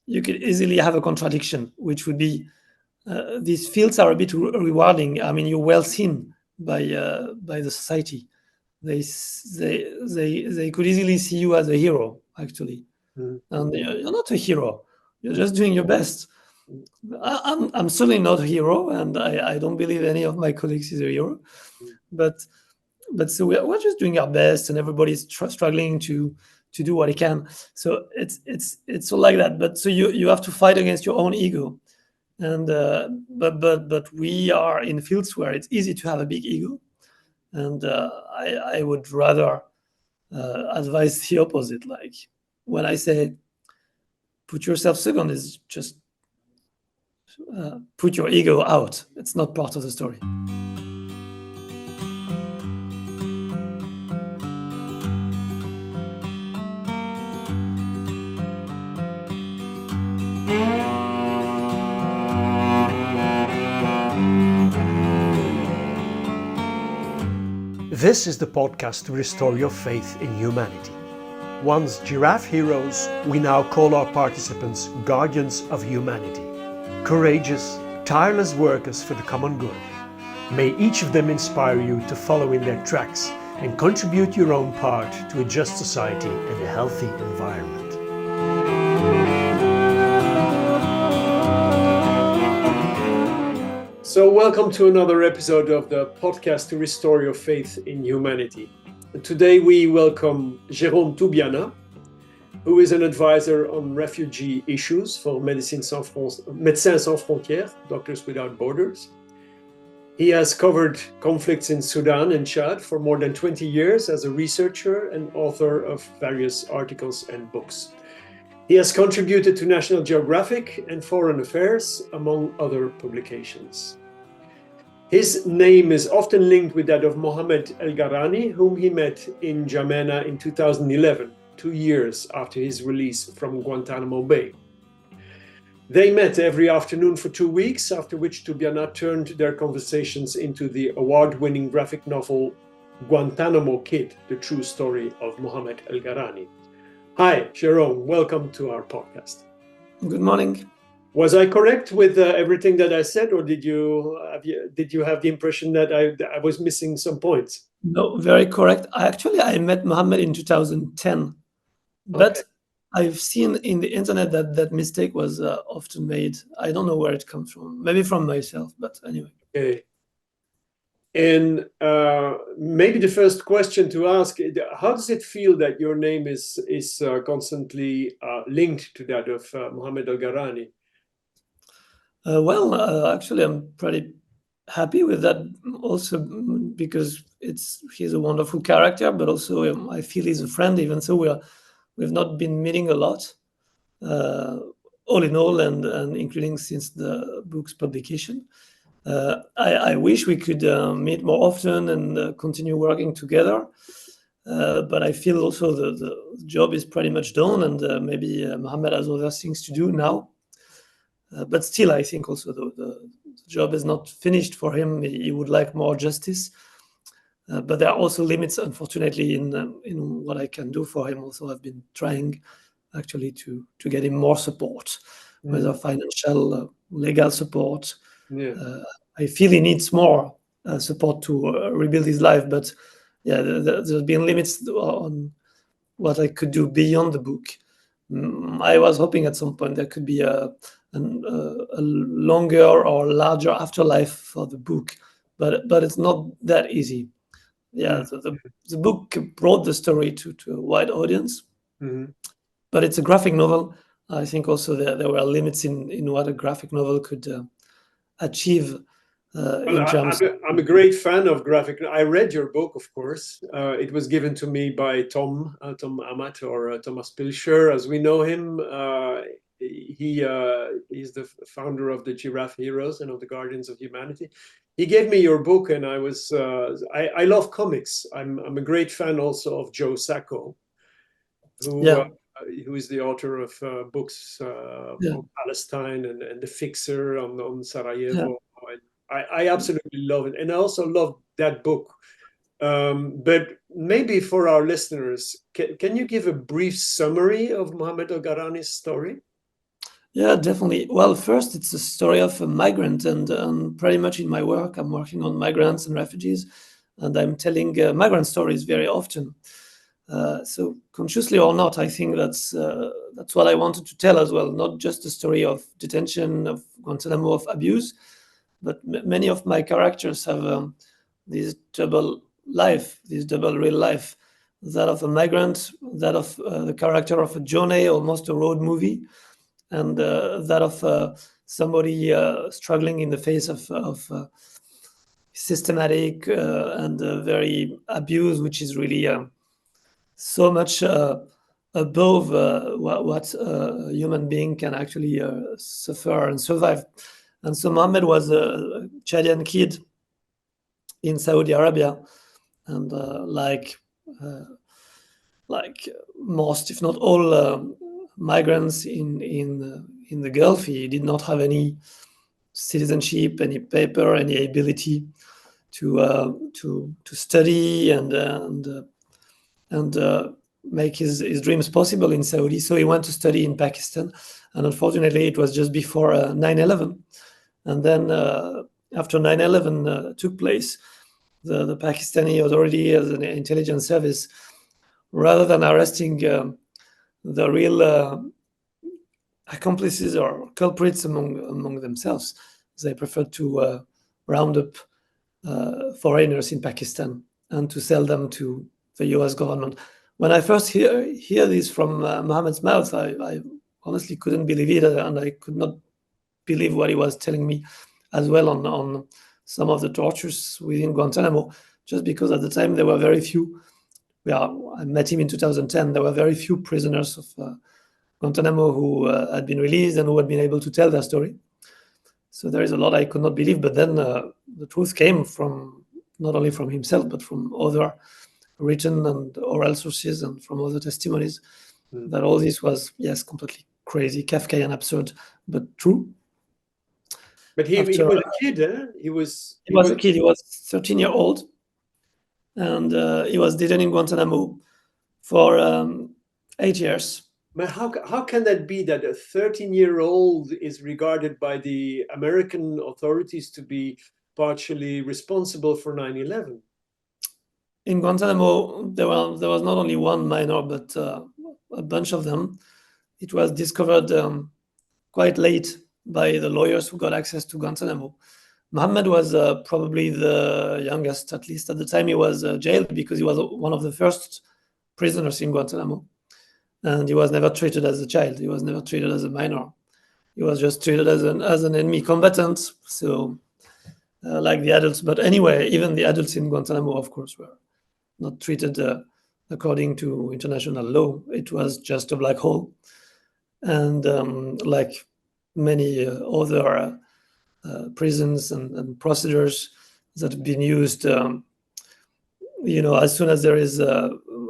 you could easily have a contradiction, which would be these fields are a bit rewarding. I mean, you're well seen by the society. They could easily see you as a hero, actually, and you're not a hero. You're just doing your best. I'm certainly not a hero, and I don't believe any of my colleagues is a hero. But so we're just doing our best, and everybody's struggling to do what he can. So it's all like that. But so you have to fight against your own ego, and but we are in fields where it's easy to have a big ego, and I would rather advise the opposite. Like when I say put yourself second, is just put your ego out. It's not part of the story. This is the podcast to restore your faith in humanity. Once giraffe heroes, we now call our participants guardians of humanity. Courageous, tireless workers for the common good. May each of them inspire you to follow in their tracks and contribute your own part to a just society and a healthy environment. So welcome to another episode of the podcast to restore your faith in humanity. Today we welcome Jérôme Tubiana, who is an advisor on refugee issues for Médecins Sans Frontières, Doctors Without Borders. He has covered conflicts in Sudan and Chad for more than 20 years as a researcher and author of various articles and books. He has contributed to National Geographic and Foreign Affairs, among other publications. His name is often linked with that of Mohammed El-Garani, whom he met in N'Djamena in 2011, 2 years after his release from Guantánamo Bay. They met every afternoon for 2 weeks, after which Tubiana turned their conversations into the award-winning graphic novel Guantánamo Kid, the true story of Mohammed El-Garani. Hi, Jérôme, welcome to our podcast. Good morning. Was I correct with everything that I said, or did you have the impression that I was missing some points? No, very correct. I met Mohammed in 2010, but Okay. I've seen in the internet that mistake was often made. I don't know where it comes from. Maybe from myself, but anyway. Okay. And maybe the first question to ask: how does it feel that your name is constantly linked to that of Mohammed El-Garani? Actually, I'm pretty happy with that. Also, because he's a wonderful character, but also I feel he's a friend. Even so, we've not been meeting a lot, all in all, and including since the book's publication. I wish we could meet more often and continue working together. But I feel also the job is pretty much done, and maybe Mohammed has other things to do now. But still, I think also the job is not finished for him. He would like more justice. But there are also limits, unfortunately, in what I can do for him. Also, I've been trying actually to get him more support, whether financial, legal support. Yeah. I feel he needs more support to rebuild his life. But yeah, there's been limits on what I could do beyond the book. I was hoping at some point there could be a longer or larger afterlife for the book, but it's not that easy. Yeah, the book brought the story to a wide audience, but it's a graphic novel. I think also there were limits in what a graphic novel could achieve. In terms, I'm a great fan of graphic. I read your book, of course. It was given to me by Tom Amat, or Thomas Pilcher, as we know him. He's the founder of the Giraffe Heroes and of the Guardians of Humanity. He gave me your book, and I love comics. I'm a great fan also of Joe Sacco, who is the author of books on Palestine and The Fixer on Sarajevo. I absolutely love it, and I also love that book. But maybe for our listeners, can you give a brief summary of Mohammed El-Garani's story? Yeah, definitely. Well, first, it's a story of a migrant, and pretty much in my work, I'm working on migrants and refugees, and I'm telling migrant stories very often. So, consciously or not, I think that's what I wanted to tell as well. Not just the story of detention, of Guantanamo, of abuse, but many of my characters have this double life, this double real life, that of a migrant, that of the character of a journey, almost a road movie, and that of somebody struggling in the face of systematic and very abuse, which is really so much above what a human being can actually suffer and survive. And so Mohammed was a Chadian kid in Saudi Arabia, and uh, like most, if not all, migrants in the Gulf, he did not have any citizenship, any paper, any ability to study and make his dreams possible in Saudi. So he went to study in Pakistan, and unfortunately, it was just before 9/11. And then after 9/11 took place, the Pakistani authority, as an intelligence service, rather than arresting the real accomplices or culprits among themselves, they preferred to round up foreigners in Pakistan and to sell them to the US government. When I first hear this from Mohammed's mouth, I honestly couldn't believe it, and I could not believe what he was telling me as well on some of the tortures within Guantanamo, just because at the time there were very few. I met him in 2010. There were very few prisoners of Guantanamo who had been released and who had been able to tell their story. So there is a lot I could not believe. But then the truth came from not only from himself, but from other written and oral sources and from other testimonies, that all this was, yes, completely crazy, Kafkaesque, absurd, but true. But he was a kid, eh? He was a kid. He was 13-year-old, and he was detained in Guantanamo for 8 years. But how can that be that a 13-year-old is regarded by the American authorities to be partially responsible for 9/11? In Guantanamo, there was not only one minor, but a bunch of them. It was discovered quite late by the lawyers who got access to Guantanamo. Mohammed was probably the youngest, at least at the time he was jailed, because he was one of the first prisoners in Guantanamo. And he was never treated as a child. He was never treated as a minor. He was just treated as an enemy combatant, so like the adults. But anyway, even the adults in Guantanamo, of course, were not treated according to international law. It was just a black hole. And like many other prisons and procedures that have been used, as soon as there is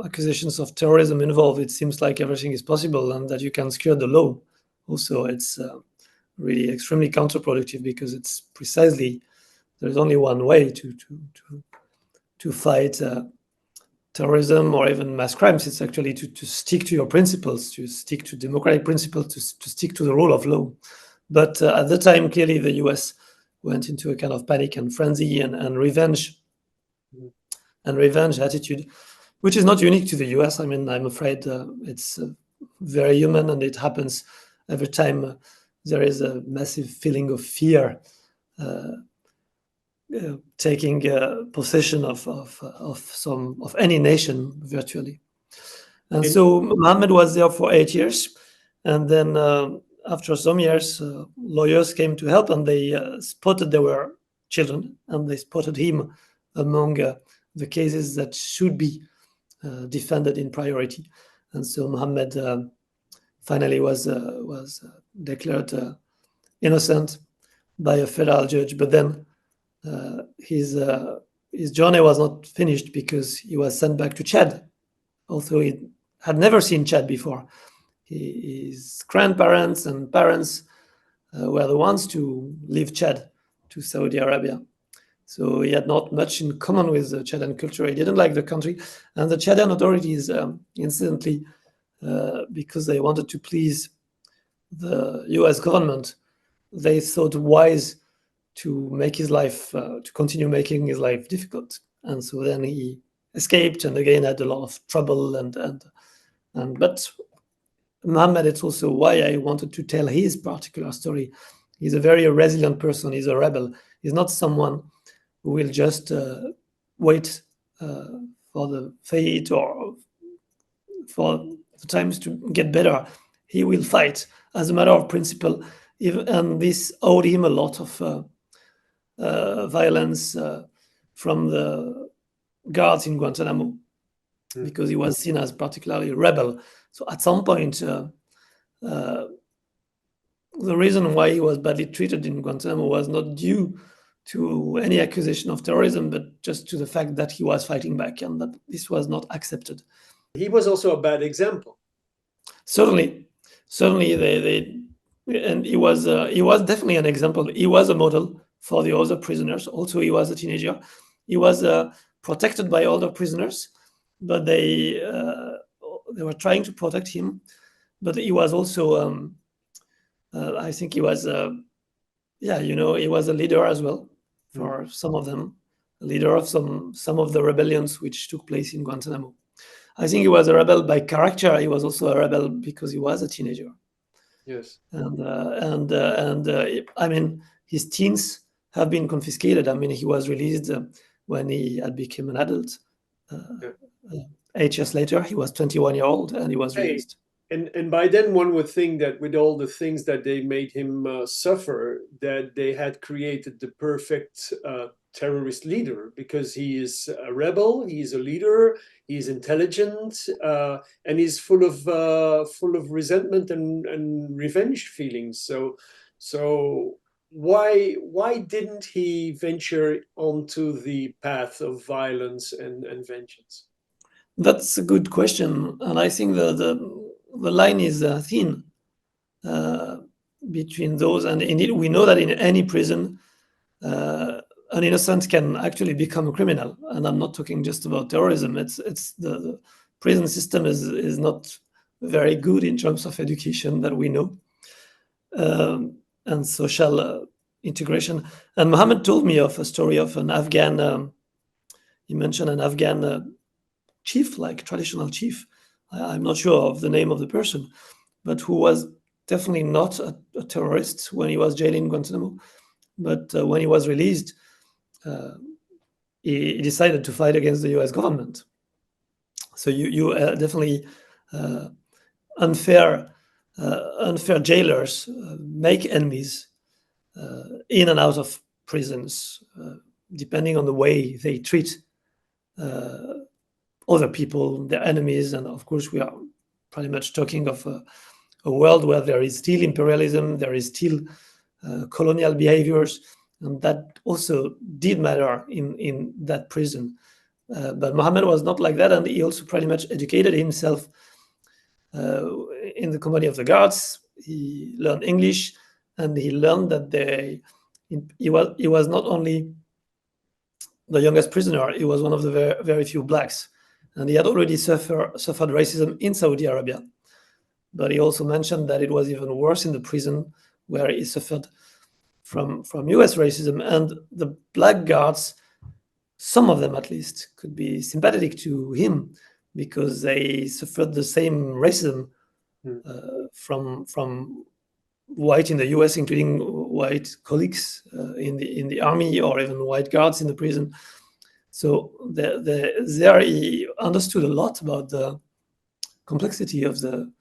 accusations of terrorism involved, it seems like everything is possible and that you can skirt the law. Also, it's really extremely counterproductive, because it's precisely, there's only one way to fight terrorism or even mass crimes. It's actually to stick to your principles, to stick to democratic principles, to stick to the rule of law. But at the time, clearly the US went into a kind of panic and frenzy and revenge attitude, which is not unique to the US. I mean, I'm afraid it's very human, and it happens every time there is a massive feeling of fear taking possession of any nation virtually. And so Mohammed was there for 8 years, and then after some years, lawyers came to help, and they spotted there were children, and they spotted him among the cases that should be defended in priority. And so Mohammed finally was declared innocent by a federal judge. But then his journey was not finished, because he was sent back to Chad, although he had never seen Chad before. His grandparents and parents were the ones to leave Chad to Saudi Arabia. So he had not much in common with the Chadian culture. He didn't like the country. And the Chadian authorities, incidentally, because they wanted to please the US government, they thought wise to make his life, to continue making his life difficult. And so then he escaped and again had a lot of trouble. But Mohammed, it's also why I wanted to tell his particular story. He's a very resilient person. He's a rebel. He's not someone who will just wait for the fate or for the times to get better. He will fight as a matter of principle. And this owed him a lot of violence from the guards in Guantánamo, because he was seen as particularly rebel. So at some point, the reason why he was badly treated in Guantánamo was not due to any accusation of terrorism, but just to the fact that he was fighting back and that this was not accepted. He was also a bad example. Certainly, and he was definitely an example. He was a model for the other prisoners. Also, he was a teenager. He was protected by older prisoners, but they were trying to protect him. But he was also, I think he was, he was a leader as well for some of them, a leader of some of the rebellions which took place in Guantanamo. I think he was a rebel by character. He was also a rebel because he was a teenager. Yes. And I mean, his teens have been confiscated. I mean, he was released when he had become an adult. 8 years later, he was 21-year-old and he was released. And by then, one would think that with all the things that they made him suffer, that they had created the perfect terrorist leader, because he is a rebel, he is a leader, he is intelligent, and he's full of resentment and revenge feelings. So why didn't he venture onto the path of violence and vengeance? That's a good question, and I think the line is thin between those. And indeed, we know that in any prison, an innocent can actually become a criminal. And I'm not talking just about terrorism. It's the prison system is not very good in terms of education that we know, and social integration. And Mohammed told me of a story of an Afghan. He mentioned an Afghan chief, like traditional chief. I'm not sure of the name of the person, but who was definitely not a terrorist when he was jailed in Guantanamo. But when he was released, he decided to fight against the US government. So you definitely unfair jailers make enemies in and out of prisons, depending on the way they treat other people, their enemies. And of course, we are pretty much talking of a world where there is still imperialism, there is still colonial behaviors, and that also did matter in that prison. But Mohammed was not like that, and he also pretty much educated himself in the company of the guards. He learned English, and he learned that he was not only the youngest prisoner, he was one of the very, very few blacks. And he had already suffered racism in Saudi Arabia. But he also mentioned that it was even worse in the prison, where he suffered from US racism. And the black guards, some of them at least, could be sympathetic to him because they suffered the same racism from white in the US, including white colleagues in the army, or even white guards in the prison. So there he understood a lot about the complexity of the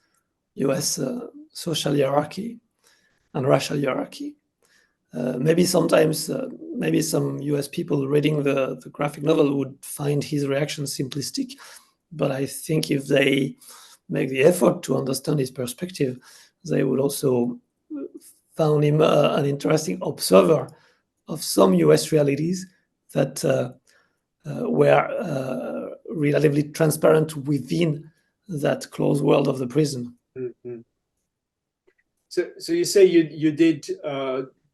US social hierarchy and racial hierarchy. Maybe sometimes, maybe some US people reading the graphic novel would find his reaction simplistic, but I think if they make the effort to understand his perspective, they would also found him an interesting observer of some US realities that were relatively transparent within that closed world of the prison. Mm-hmm. So you say you did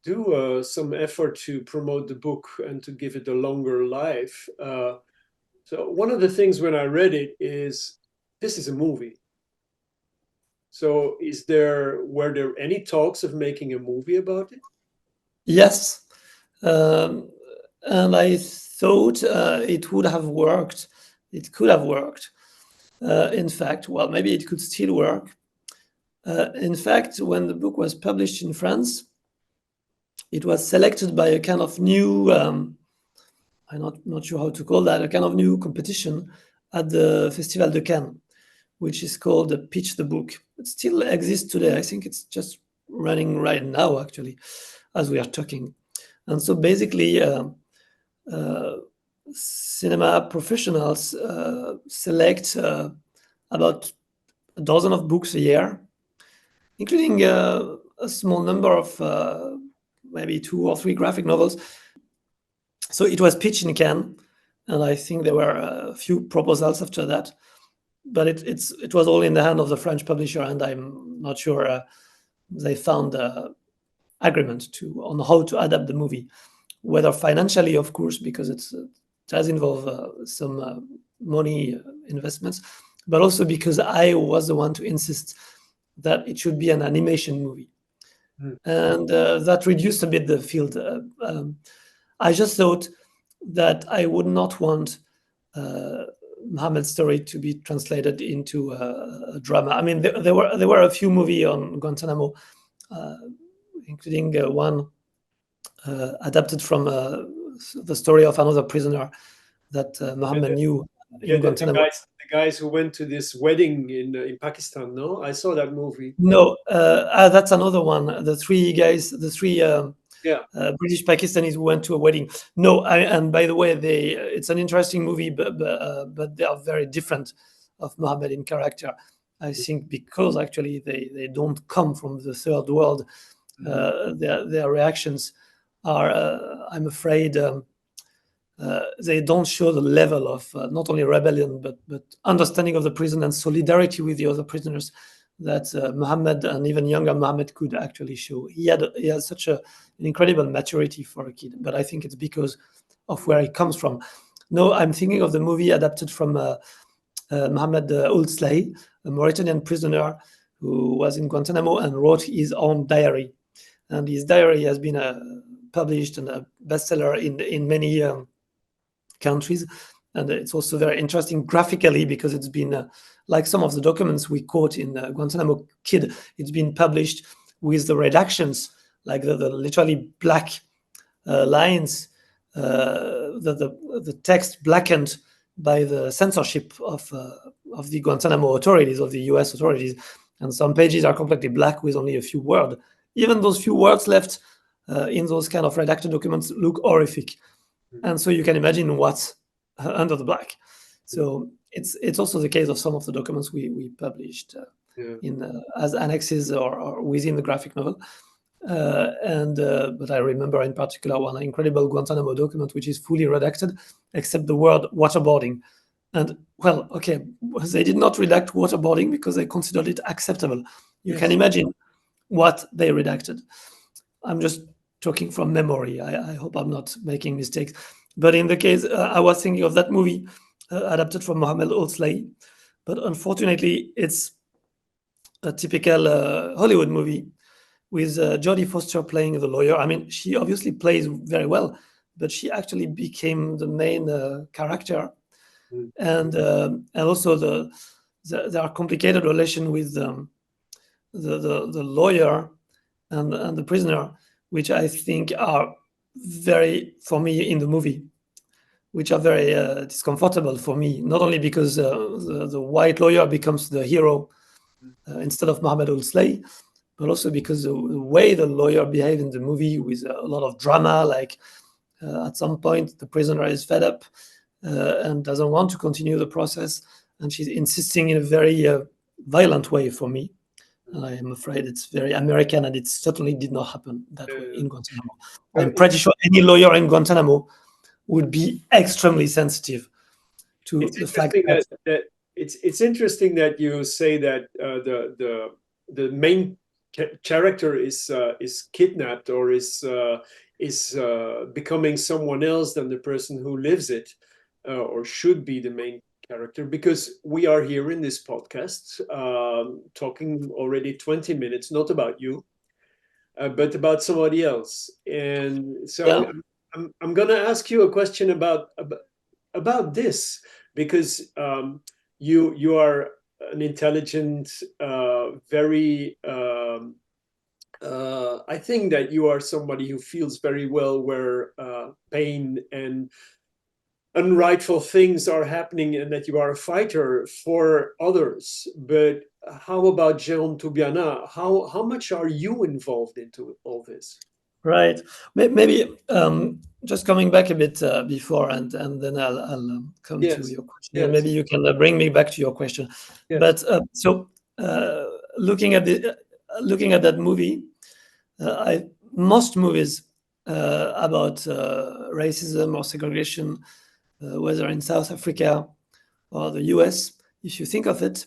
do some effort to promote the book and to give it a longer life. So one of the things when I read it is, this is a movie. So were there any talks of making a movie about it? Yes. And I thought it would have worked. It could have worked. In fact, well, maybe it could still work. In fact, when the book was published in France, it was selected by a kind of new, I'm not sure how to call that, a kind of new competition at the Festival de Cannes, which is called Pitch the Book. It still exists today. I think it's just running right now, actually, as we are talking. And so basically, cinema professionals select about a dozen of books a year, including a small number of maybe 2 or 3 graphic novels. So it was pitched in Cannes, and I think there were a few proposals after that. But it was all in the hand of the French publisher, and I'm not sure they found agreement on how to adapt the movie, whether financially, of course, because it does involve some money investments, but also because I was the one to insist that it should be an animation movie. And that reduced a bit the field. I just thought that I would not want Mohammed's story to be translated into a drama. I mean, there were a few movies on Guantánamo, including one adapted from the story of another prisoner that Mohammed knew in Guantánamo. The guys who went to this wedding in Pakistan, no? I saw that movie. No, that's another one. The three guys, British Pakistanis who went to a wedding. No, and by the way, it's an interesting movie, but they are very different of Mohammed in character. I think because actually they don't come from the third world. Their reactions are, I'm afraid, they don't show the level of not only rebellion but understanding of the prison and solidarity with the other prisoners that Mohammed and even younger Mohammed could actually show. He had such an incredible maturity for a kid, but I think it's because of where he comes from. No, I'm thinking of the movie adapted from Mohammed Ould Slahi, a Mauritanian prisoner who was in Guantanamo and wrote his own diary. And his diary has been published and a bestseller in many countries. And it's also very interesting graphically because it's been, like some of the documents we quote in Guantánamo Kid, it's been published with the redactions, like the literally black lines, the text blackened by the censorship of the Guantanamo authorities, of the US authorities. And some pages are completely black with only a few words. Even those few words left in those kind of redacted documents look horrific. And so you can imagine what's under the black. So it's also the case of some of the documents we published as annexes or within the graphic novel. But I remember in particular one incredible Guantanamo document which is fully redacted except the word waterboarding. And well, okay, they did not redact waterboarding because they considered it acceptable. You can imagine what they redacted. I'm just talking from memory. I hope I'm not making mistakes. But in the case, I was thinking of that movie adapted from Mohammed Ould Slahi. But unfortunately, it's a typical Hollywood movie with Jodie Foster playing the lawyer. I mean, she obviously plays very well, but she actually became the main character. And also there are complicated relation with the lawyer and the prisoner, which I think are very, for me in the movie, which are very discomfortable for me, not only because the white lawyer becomes the hero instead of Mohammed Ould Slahi, but also because the way the lawyer behaves in the movie with a lot of drama, like at some point the prisoner is fed up and doesn't want to continue the process, and she's insisting in a very violent way for me. And I am afraid it's very American, and it certainly did not happen that way in Guantanamo. I'm pretty sure any lawyer in Guantanamo would be extremely sensitive to the fact that it's interesting that you say that the main character is kidnapped or is becoming someone else than the person who lives it, or should be the main character, because we are here in this podcast talking already 20 minutes, not about you, but about somebody else. And so Yeah. I'm going to ask you a question about this, because you are an intelligent, very. I think that you are somebody who feels very well where pain and unrightful things are happening, and that you are a fighter for others. But how about Jérôme Tubiana? How much are you involved into all this? Right. Maybe just coming back a bit before, and then I'll come to Yes, your question, and yes, maybe you can bring me back to your question. yes. But so looking at that movie, most movies about racism or segregation, whether in South Africa or the US, if you think of it,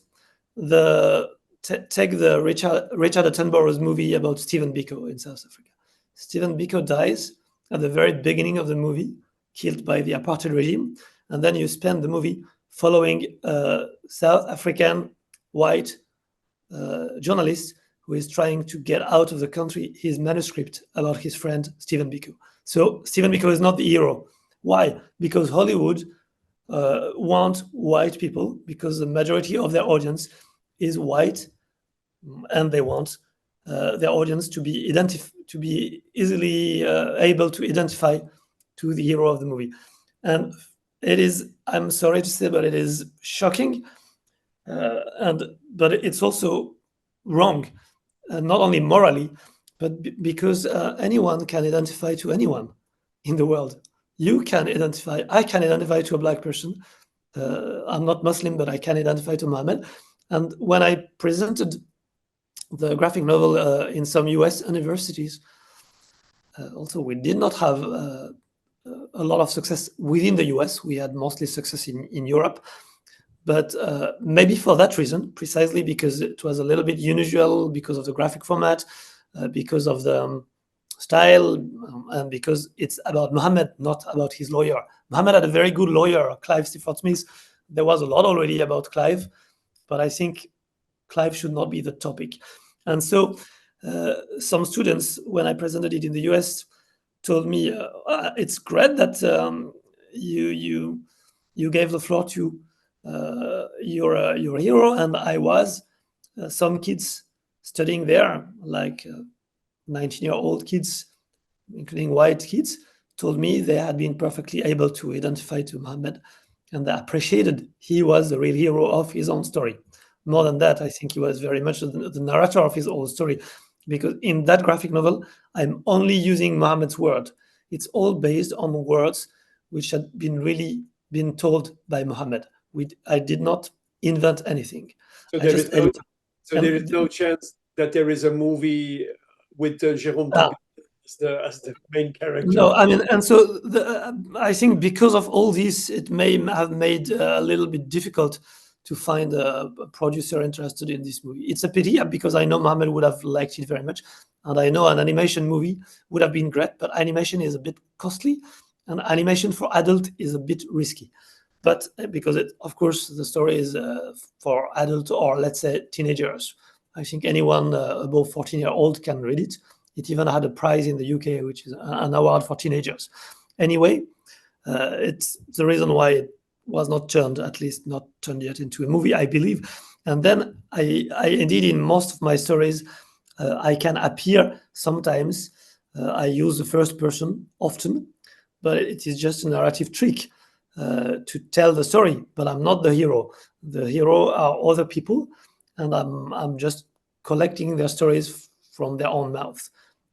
take the Richard Attenborough's movie about Stephen Biko in South Africa. Stephen Biko dies at the very beginning of the movie, killed by the apartheid regime, and then you spend the movie following a South African white journalist who is trying to get out of the country his manuscript about his friend Stephen Biko. So Stephen Biko is not the hero. Why? Because Hollywood want white people, because the majority of their audience is white, and they want their audience to be easily able to identify to the hero of the movie. And it is, I'm sorry to say, but it is shocking, but it's also wrong, not only morally, but because anyone can identify to anyone in the world. You can identify, I can identify to a black person. I'm not Muslim, but I can identify to Mohammed. And when I presented the graphic novel in some US universities, also we did not have a lot of success within the US. We had mostly success in Europe. But maybe for that reason, precisely because it was a little bit unusual, because of the graphic format, because of the style, and because it's about Mohammed, not about his lawyer. Mohammed had a very good lawyer, Clive Stepford Smith. There was a lot already about Clive, but I think Clive should not be the topic. And so some students, when I presented it in the US, told me, it's great that you gave the floor to your hero. And I was some kids studying there, like 19-year-old kids, including white kids, told me they had been perfectly able to identify to Mohammed, and they appreciated he was the real hero of his own story. More than that, I think he was very much the narrator of his own story, because in that graphic novel, I'm only using Mohammed's word. It's all based on words which had really been told by Mohammed. I did not invent anything. So I just edited. there is no chance that there is a movie with Jérôme Ah, Tubiana as the main character. no, I mean, and so I think because of all this, it may have made a little bit difficult to find a producer interested in this movie. It's a pity, because I know Mohammed would have liked it very much, and I know an animation movie would have been great, but animation is a bit costly, and animation for adult is a bit risky. But because of course, the story is for adult, or let's say teenagers. I think anyone above 14-year-old can read it. It even had a prize in the UK, which is an award for teenagers. Anyway, it's the reason why it was not turned, at least not turned yet, into a movie, I believe. And then I indeed, in most of my stories, I can appear sometimes. I use the first person often, but it is just a narrative trick to tell the story. But I'm not the hero. The hero are other people, and I'm just collecting their stories from their own mouth.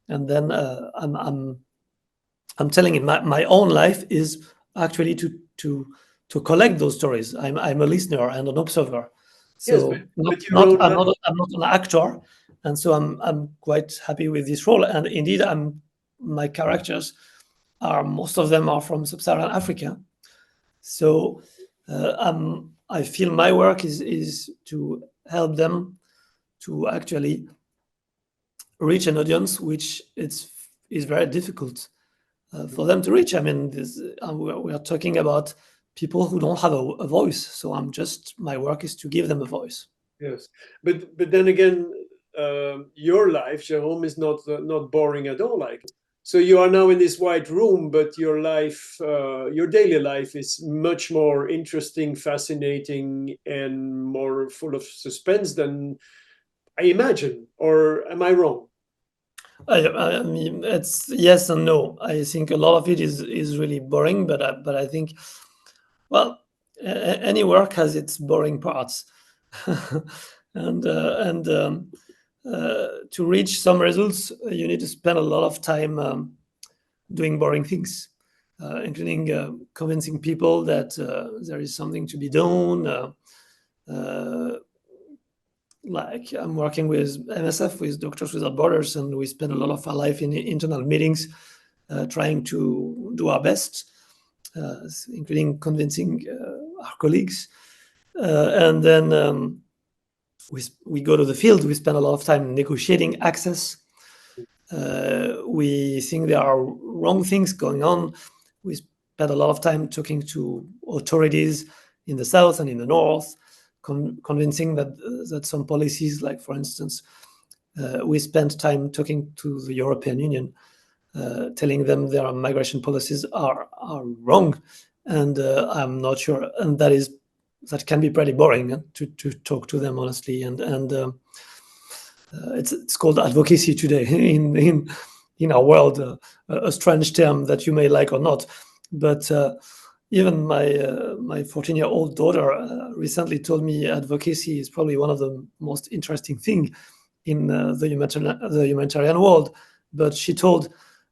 And then I'm telling it. My own life is actually to collect those stories. I'm a listener and an observer. So Yes, but you wrote I'm not an actor, and so I'm quite happy with this role. And indeed, my characters are, most of them are from Sub-Saharan Africa. So I feel my work is to help them to actually reach an audience which is very difficult for them to reach. I mean, we are talking about people who don't have a voice. So my work is to give them a voice. Yes, but then again, your life, Jérôme, is not boring at all. Like, so you are now in this white room, but your life, your daily life, is much more interesting, fascinating, and more full of suspense than I imagine. Or am I wrong? I mean, it's yes and no. I think a lot of it is really boring, but I think, well, any work has its boring parts, and to reach some results, you need to spend a lot of time doing boring things, including convincing people that there is something to be done. Like I'm working with MSF, with Doctors Without Borders, and we spend a lot of our life in internal meetings trying to do our best, including convincing our colleagues. And then we go to the field. We spend a lot of time negotiating access. We think there are wrong things going on. We spend a lot of time talking to authorities in the south and in the north, convincing that some policies, like for instance, we spent time talking to the European Union, telling them their migration policies are wrong, and I'm not sure, and that can be pretty boring to talk to them honestly, and it's called advocacy today in our world, a strange term that you may like or not, but even my 14-year-old daughter recently told me advocacy is probably one of the most interesting thing in the humanitarian world. But she told,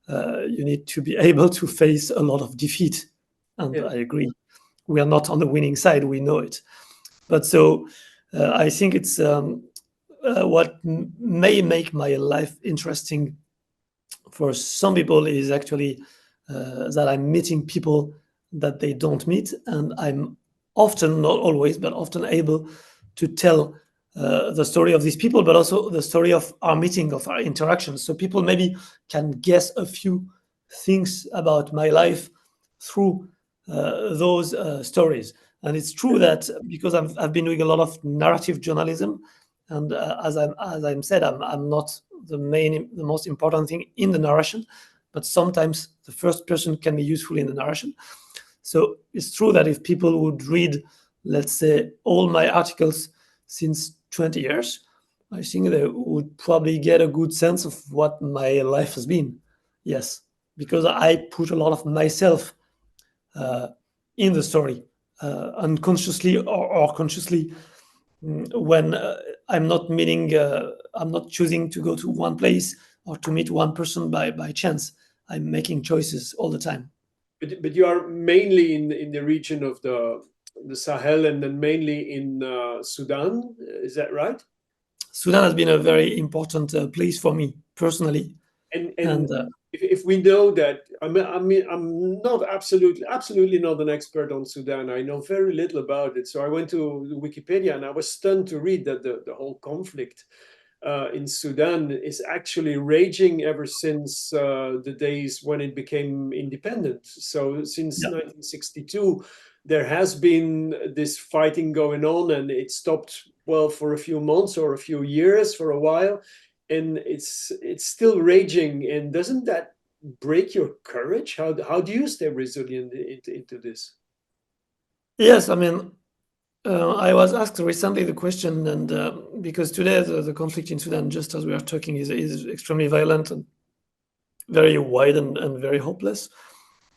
you need to be able to face a lot of defeat, and Yeah. I agree. We are not on the winning side. We know it, but so I think it's what may make my life interesting for some people is actually that I'm meeting people that they don't meet, and I'm often, not always, but often able to tell the story of these people, but also the story of our meeting, of our interactions. So people maybe can guess a few things about my life through those stories. And it's true that because I've been doing a lot of narrative journalism, and as I'm said, I'm not the most important thing in the narration, but sometimes the first person can be useful in the narration. So it's true that if people would read, let's say, all my articles since 20 years, I think they would probably get a good sense of what my life has been. Yes, because I put a lot of myself in the story, unconsciously or consciously. When I'm not I'm not choosing to go to one place or to meet one person by chance. I'm making choices all the time. But you are mainly in the region of the Sahel, and then mainly in Sudan. Is that right? Sudan has been a very important place for me personally, And and if we know that, I'm not absolutely not an expert on Sudan. I know very little about it. So I went to Wikipedia and I was stunned to read that the whole conflict in Sudan is actually raging ever since the days when it became independent. So since yeah. 1962, there has been this fighting going on, and it stopped, well, for a few months or a few years, for a while, and it's still raging. And doesn't that break your courage? How do you stay resilient into this? Yes, I mean, I was asked recently the question, and because today the conflict in Sudan, just as we are talking, is extremely violent and very wide and very hopeless.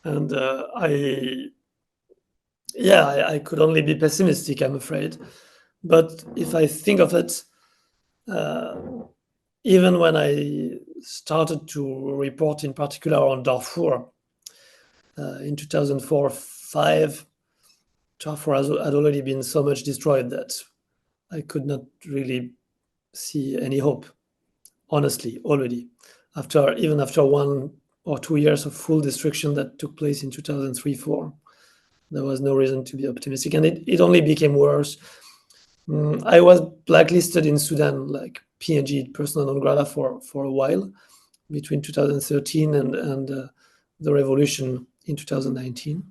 And I could only be pessimistic, I'm afraid. But if I think of it, uh, even when I started to report in particular on Darfur in 2004-5, Darfur had already been so much destroyed that I could not really see any hope, honestly, already. Even after 1 or 2 years of full destruction that took place in 2003-4, there was no reason to be optimistic, and it only became worse. I was blacklisted in Sudan, like PNG, persona non grata, for a while, between 2013 and the revolution in 2019.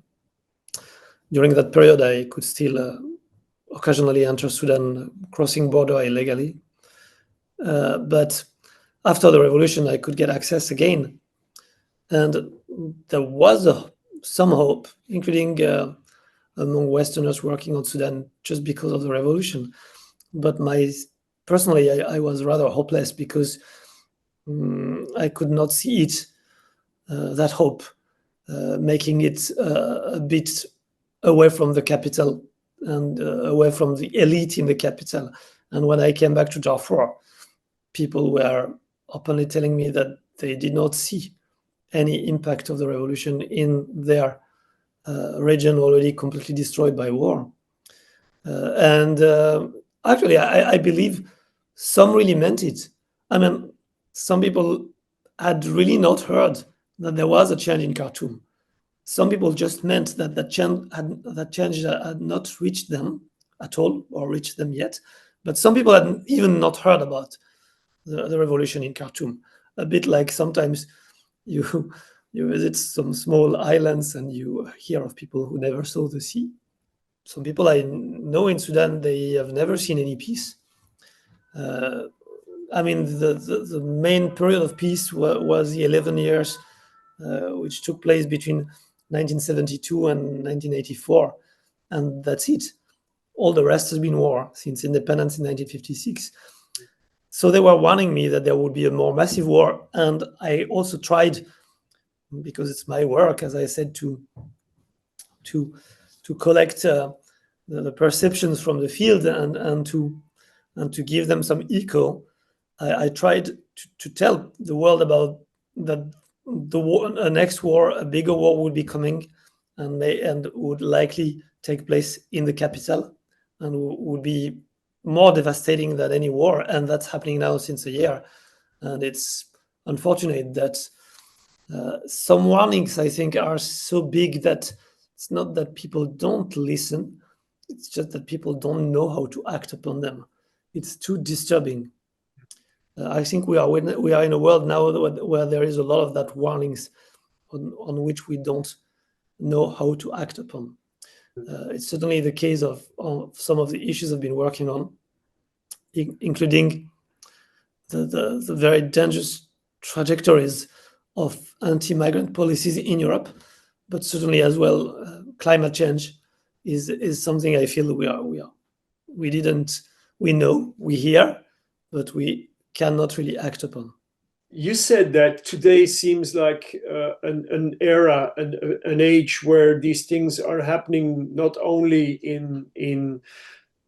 during that period, I could still occasionally enter Sudan, crossing border illegally. But after the revolution, I could get access again. And there was some hope, including among Westerners working on Sudan just because of the revolution. But personally, I was rather hopeless because I could not see it, that hope, making it a bit away from the capital and away from the elite in the capital. And when I came back to Darfur, people were openly telling me that they did not see any impact of the revolution in their region already completely destroyed by war. Actually, I believe some really meant it. I mean, some people had really not heard that there was a change in Khartoum. Some people just meant that that change had not reached them at all or reached them yet. But some people had even not heard about the revolution in Khartoum. A bit like sometimes you visit some small islands and you hear of people who never saw the sea. Some people I know in Sudan, they have never seen any peace. I mean, the main period of peace was the 11 years, which took place between 1972 and 1984. And that's it. All the rest has been war since independence in 1956. So they were warning me that there would be a more massive war. And I also tried, because it's my work, as I said, to collect the perceptions from the field and to give them some echo. I tried to tell the world about that the war, a next war, a bigger war would be coming, and would likely take place in the capital, and would be more devastating than any war, and that's happening now since a year. And it's unfortunate that some warnings, I think, are so big that it's not that people don't listen, it's just that people don't know how to act upon them. It's too disturbing. I think we are in a world now where there is a lot of that warnings on which we don't know how to act upon. It's certainly the case of some of the issues I've been working on, including the very dangerous trajectories of anti-migrant policies in Europe, but certainly as well climate change is something I feel we know, we hear, but we cannot really act upon. You said that today seems like an era, an age where these things are happening not only in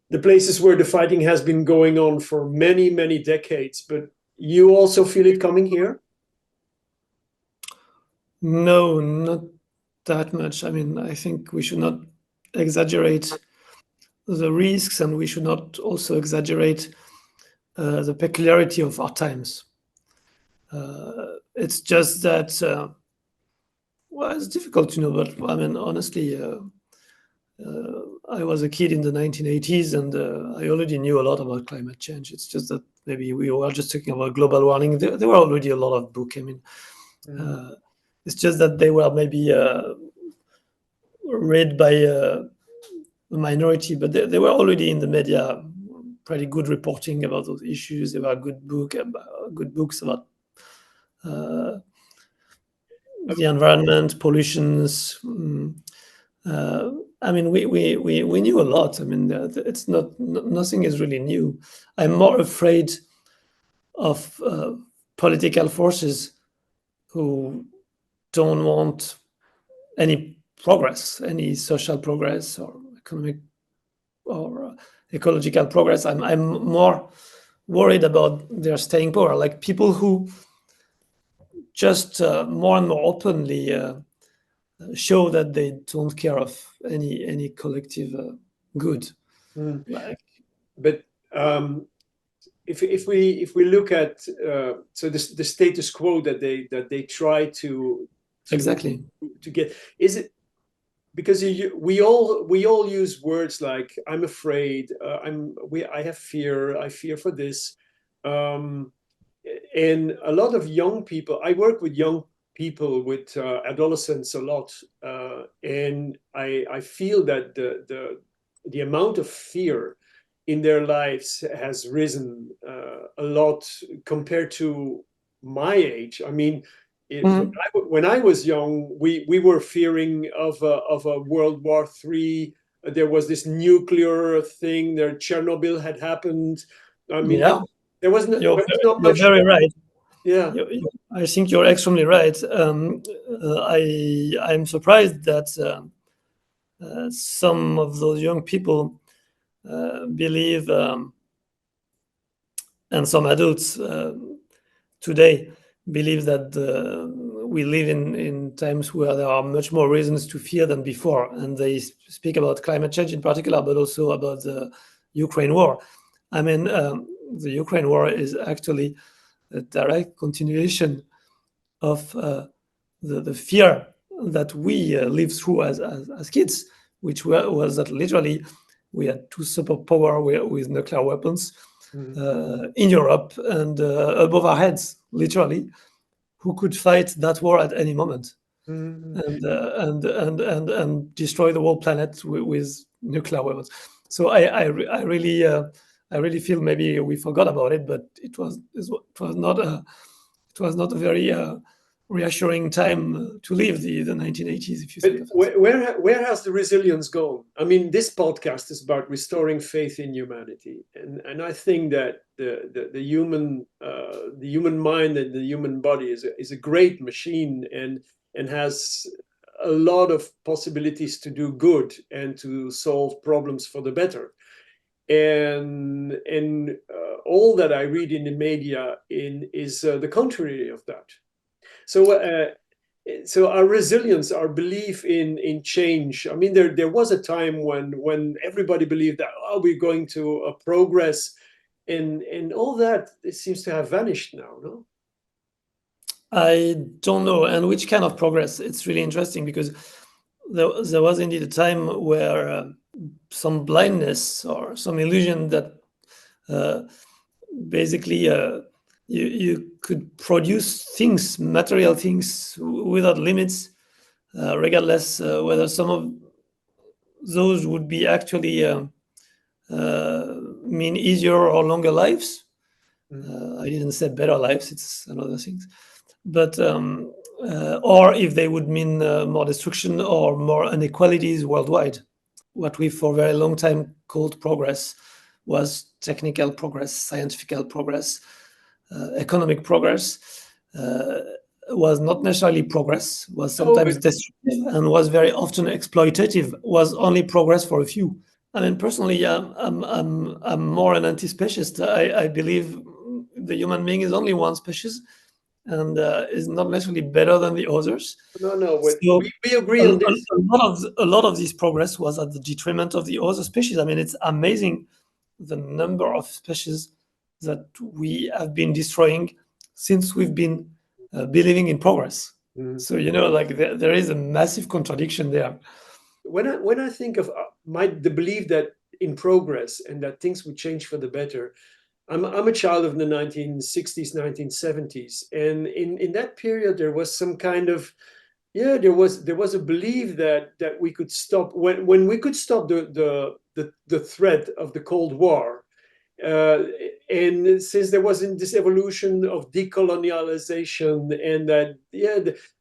the places where the fighting has been going on for many, many decades, but you also feel it coming here? No, not that much. I mean, I think we should not exaggerate the risks, and we should not also exaggerate the peculiarity of our times. It's just that, well, it's difficult to know, but I mean, honestly, I was a kid in the 1980s, and I already knew a lot about climate change. It's just that maybe we were just talking about global warming. There were already a lot of books. I mean, it's just that they were maybe read by a minority, but they were already in the media, pretty good reporting about those issues. There were good books about the environment, pollutions. I mean, we knew a lot. I mean, it's nothing is really new. I'm more afraid of political forces who don't want any progress, any social progress or economic or ecological progress. I'm more worried about their staying power, like people who just more and more openly show that they don't care of any collective good. Like, but if we look at so the status quo that they try to exactly get, is it because we all use words like I'm afraid, I have fear, I fear for this, and a lot of young people, I work with young people, with adolescents a lot, and I feel that the amount of fear in their lives has risen a lot compared to my age. I mean, when I was young, we were fearing of a World War III. There was this nuclear thing. There, Chernobyl had happened. I mean, Yeah, there was not you're much. very right. Yeah. I think you're extremely right. I'm surprised that some of those young people believe, and some adults today believe that we live in times where there are much more reasons to fear than before. And they speak about climate change in particular, but also about the Ukraine war. I mean, the Ukraine war is actually a direct continuation of the fear that we lived through as kids, which was that literally we had two superpower with nuclear weapons in Europe and above our heads, literally, who could fight that war at any moment and destroy the whole planet with nuclear weapons. So I really feel maybe we forgot about it, but it was not a very reassuring time to live the 1980s, if you think of it. Where has the resilience gone? I mean, this podcast is about restoring faith in humanity, and I think that the human mind and the human body is a great machine and has a lot of possibilities to do good and to solve problems for the better. And all that I read in the media is the contrary of that. So our resilience, our belief in change. I mean, there was a time when everybody believed that we're going to progress, and all that, it seems to have vanished now. No. I don't know, and which kind of progress. It's really interesting because there was indeed a time where some blindness or some illusion that basically you could produce things, material things, without limits, regardless whether some of those would be actually mean easier or longer lives. I didn't say better lives; it's another thing. But or if they would mean more destruction or more inequalities worldwide. What we for a very long time called progress was technical progress, scientific progress, economic progress. Was not necessarily progress, was sometimes destructive, and was very often exploitative, was only progress for a few. I mean, personally, I'm more an anti-speciesist. I believe the human being is only one species, and is not necessarily better than the others. No, So we agree on this. A lot of this progress was at the detriment of the other species. I mean, it's amazing the number of species that we have been destroying since we've been believing in progress. So like there is a massive contradiction there. When I think of the belief that in progress and that things would change for the better, I'm a child of the 1960s, 1970s, and in that period there was some kind of there was a belief that we could stop when we could stop the threat of the Cold War. And since there was this evolution of decolonialization, and that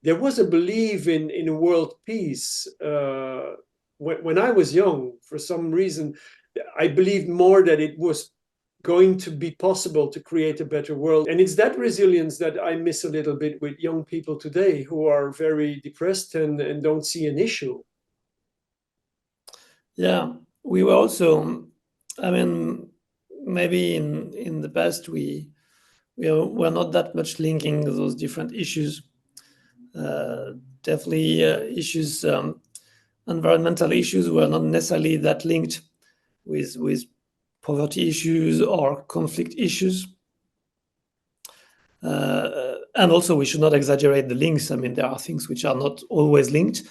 there was a belief in world peace. When I was young, for some reason, I believed more that it was going to be possible to create a better world. And it's that resilience that I miss a little bit with young people today, who are very depressed and don't see an issue. Yeah, we were also, I mean, maybe in the past we're not that much linking those different issues. Definitely issues, environmental issues were not necessarily that linked with poverty issues or conflict issues. And also, we should not exaggerate the links. I mean, there are things which are not always linked.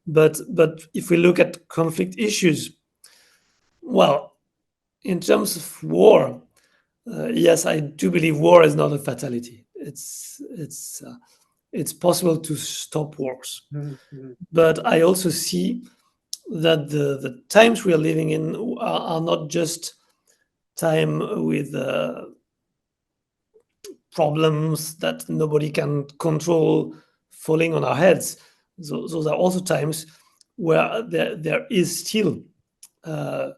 But if we look at conflict issues, well, in terms of war, yes, I do believe war is not a fatality. It's it's possible to stop wars. Mm-hmm. But I also see that the times we are living in are not just time with problems that nobody can control falling on our heads. Those are also times where there is still uh,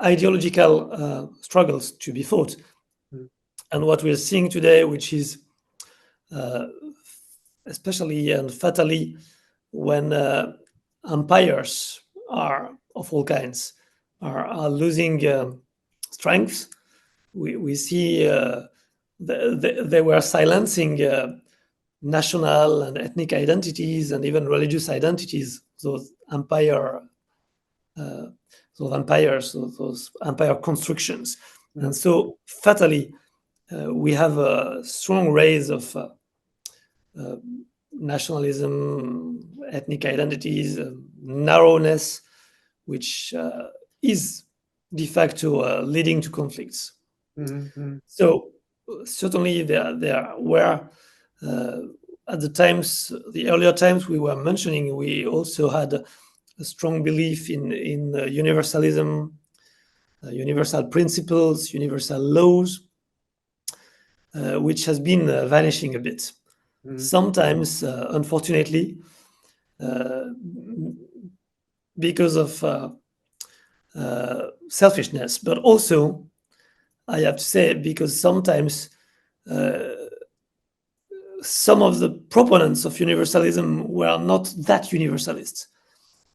ideological struggles to be fought. Mm. And what we're seeing today, which is especially and fatally when empires are of all kinds are losing strength, we see they were silencing national and ethnic identities and even religious identities. Those empires, those empire constructions, and so fatally, we have a strong rise of nationalism, ethnic identities, narrowness, which is de facto leading to conflicts. Mm-hmm. So certainly there were at the earlier times we were mentioning, we also had a strong belief in universalism, universal principles, universal laws, which has been vanishing a bit. Mm-hmm. Sometimes, unfortunately, because of selfishness, but also, I have to say, because sometimes some of the proponents of universalism were not that universalist.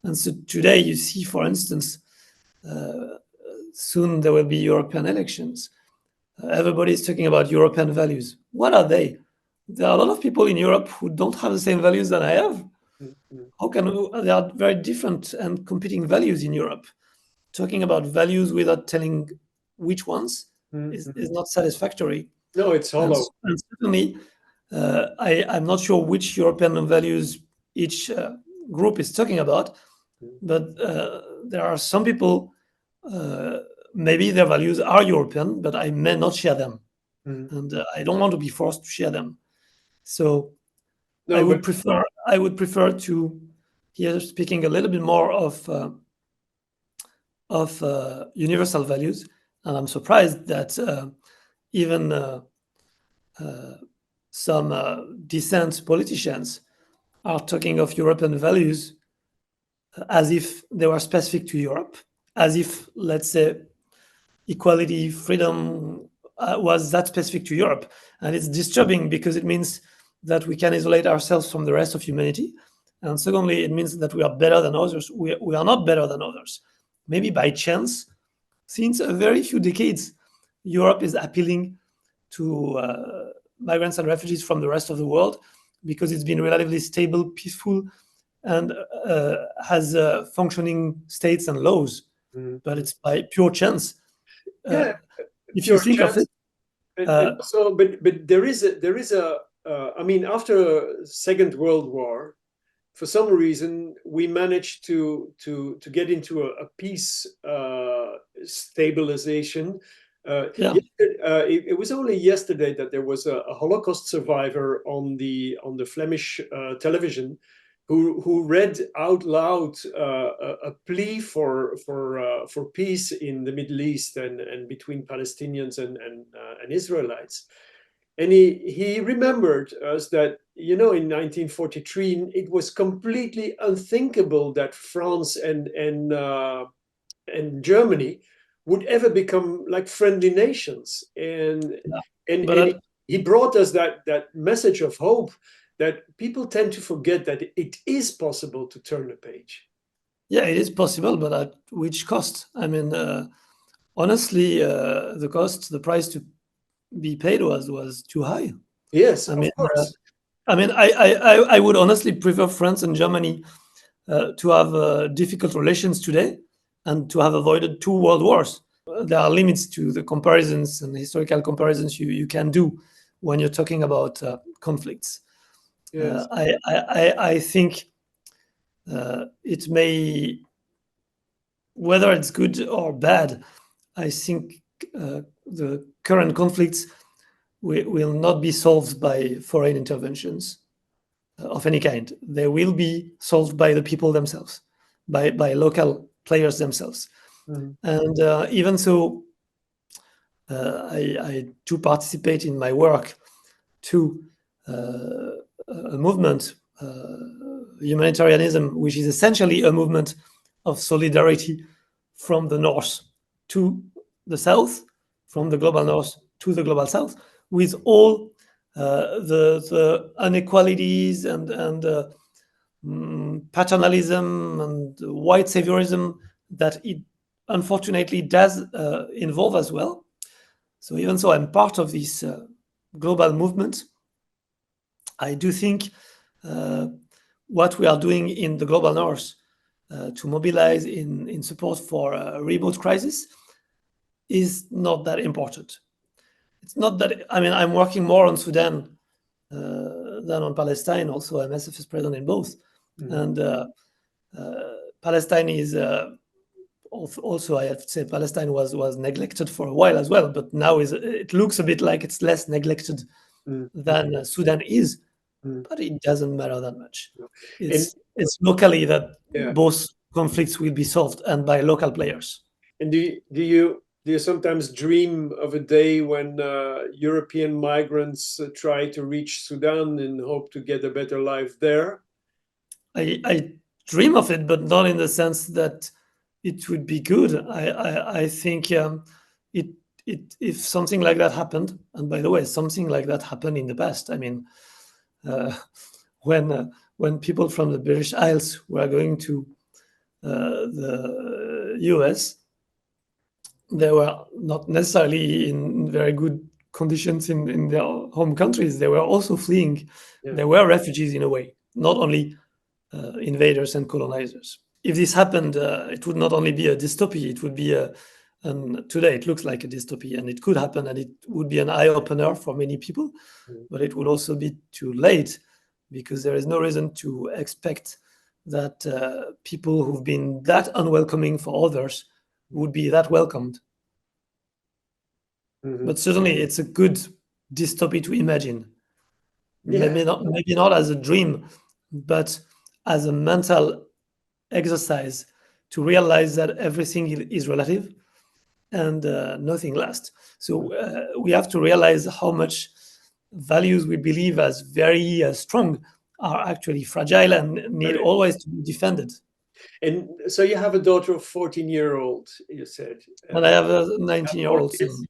And so today you see, for instance, soon there will be European elections. Everybody is talking about European values. What are they? There are a lot of people in Europe who don't have the same values that I have. Mm-hmm. How can there are very different and competing values in Europe? Talking about values without telling which ones is not satisfactory. No, it's hollow. And certainly, I'm not sure which European values each group is talking about, but there are some people, maybe their values are European, but I may not share them. Mm-hmm. And I don't want to be forced to share them. So No, I would prefer to hear speaking a little bit more of universal values, and I'm surprised that even some decent politicians are talking of European values as if they were specific to Europe, as if, let's say, equality, freedom was that specific to Europe. And it's disturbing because it means that we can isolate ourselves from the rest of humanity. And secondly, it means that we are better than others. We are not better than others. Maybe by chance, since a very few decades, Europe is appealing to migrants and refugees from the rest of the world because it's been relatively stable, peaceful, and has functioning states and laws. Mm-hmm. But it's by pure chance. Yeah, if you think of it, and so, but there is a. I mean, after Second World War, for some reason, we managed to get into a peace stabilization. It was only yesterday that there was a Holocaust survivor on the Flemish television who read out loud a plea for peace in the Middle East and between Palestinians and Israelites. And he remembered us that, in 1943, it was completely unthinkable that France and Germany would ever become like friendly nations. And he brought us that message of hope, that people tend to forget that it is possible to turn a page. Yeah, it is possible, but at which cost? I mean, honestly, the price to be paid was too high. Yes, of course. I would honestly prefer France and Germany to have difficult relations today and to have avoided 2 world wars. There are limits to the comparisons and historical comparisons you can do when you're talking about conflicts. Yes. I think it may, whether it's good or bad, I think the current conflicts will not be solved by foreign interventions of any kind. They will be solved by the people themselves, by local players themselves. And even so, I do participate in my work to a movement, humanitarianism, which is essentially a movement of solidarity from the north to the south, from the global north to the global south, with all the inequalities and paternalism and white saviorism that it unfortunately does involve as well. So even so, I'm part of this global movement. I do think what we are doing in the global north to mobilize in support for a reboot crisis is not that important. It's not that, I mean, I'm working more on Sudan than on Palestine. Also, I'm SFS president in both. And Palestine is also, I have to say, Palestine was neglected for a while as well, but now it looks a bit like it's less neglected than Sudan is, but it doesn't matter that much. It's locally that both conflicts will be solved, and by local players. And do you sometimes dream of a day when European migrants try to reach Sudan and hope to get a better life there? I dream of it, but not in the sense that it would be good. I think if something like that happened, and by the way, something like that happened in the past. I mean, when people from the British Isles were going to the US, they were not necessarily in very good conditions in their home countries. They were also fleeing. They were refugees in a way, not only invaders and colonizers. If this happened, it would not only be a dystopia, it would be today it looks like a dystopia, and it could happen, and it would be an eye-opener for many people, but it would also be too late, because there is no reason to expect that people who've been that unwelcoming for others would be that welcomed. But certainly it's a good dystopia to imagine. Maybe not as a dream, but as a mental exercise to realize that everything is relative and nothing lasts. So we have to realize how much values we believe as very strong are actually fragile and need always to be defended. And so you have a daughter of 14-year-old, you said. And I have a 19-year-old son.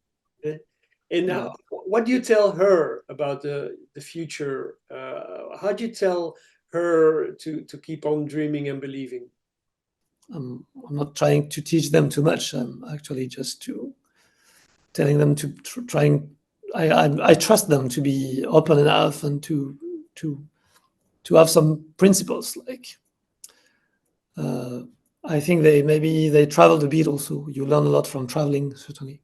And what do you tell her about the future? How do you tell her to keep on dreaming and believing? I'm not trying to teach them too much. I'm actually just telling them to trying. I trust them to be open enough and to have some principles. Like I think they traveled a bit. Also, you learn a lot from traveling, certainly.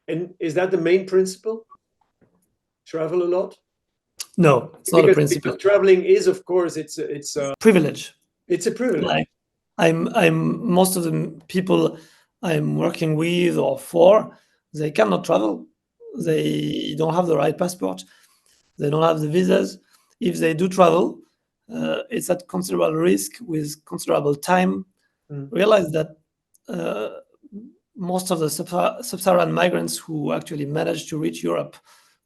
And is that the main principle? Travel a lot? No, it's not a principle. Because traveling is, of course, it's a privilege. It's a privilege. Like, I'm most of the people I'm working with or for, they cannot travel. They don't have the right passport. They don't have the visas. If they do travel, it's at considerable risk with considerable time. Realize that most of the sub-Saharan migrants who actually managed to reach Europe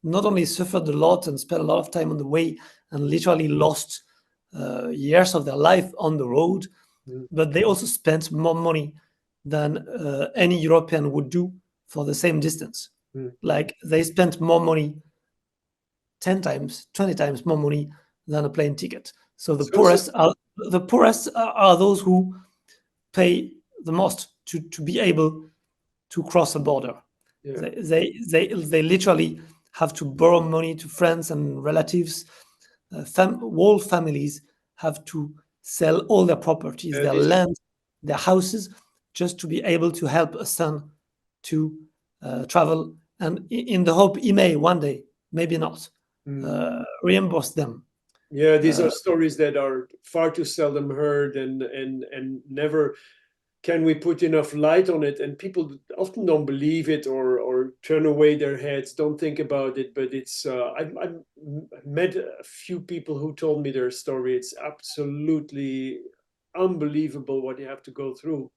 not only suffered a lot and spent a lot of time on the way and literally lost years of their life on the road, but they also spent more money than any European would do for the same distance. Like they spent more money, 10 times, 20 times more money than a plane ticket. So the poorest are those who pay the most to be able to cross a border. They literally have to borrow money to friends and relatives. Whole families have to sell all their properties, their land, their houses, just to be able to help a son to travel, and in the hope he may one day, maybe not, reimburse them. Yeah, these are stories that are far too seldom heard and never can we put enough light on it? And people often don't believe it or turn away their heads, don't think about it. But it's I've met a few people who told me their story. It's absolutely unbelievable what you have to go through.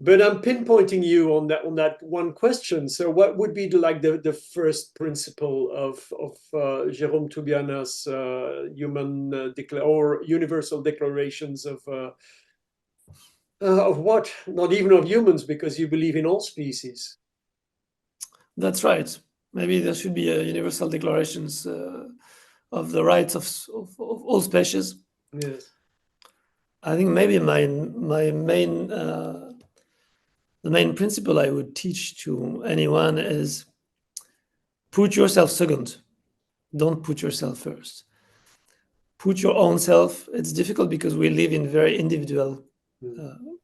But I'm pinpointing you on that one question. So, what would be the first principle of Jérôme Tubiana's or universal declarations of what? Not even of humans, because you believe in all species. That's right. Maybe there should be a universal declarations of the rights of all species. Yes. I think maybe the main principle I would teach to anyone is put yourself second. Don't put yourself first. Put your own self. It's difficult because we live in very individual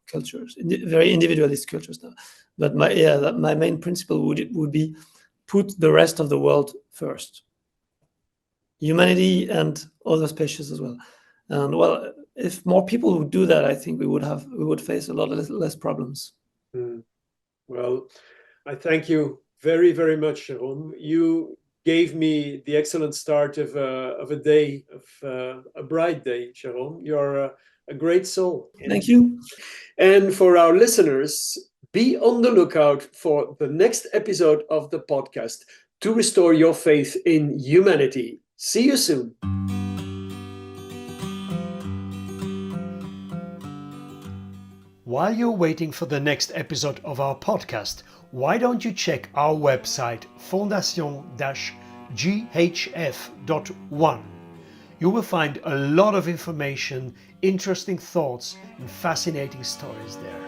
cultures, very individualist cultures now. But my main principle would be put the rest of the world first. Humanity and other species as well. And well, if more people would do that, I think we would face a lot less problems. Well, I thank you very, very much, Jérôme. You gave me the excellent start of a day, of a bright day, Jérôme. You're a great soul. Thank you. And for our listeners, be on the lookout for the next episode of the podcast to restore your faith in humanity. See you soon. While you're waiting for the next episode of our podcast, why don't you check our website fondation-ghf.one. You will find a lot of information, interesting thoughts, and fascinating stories there.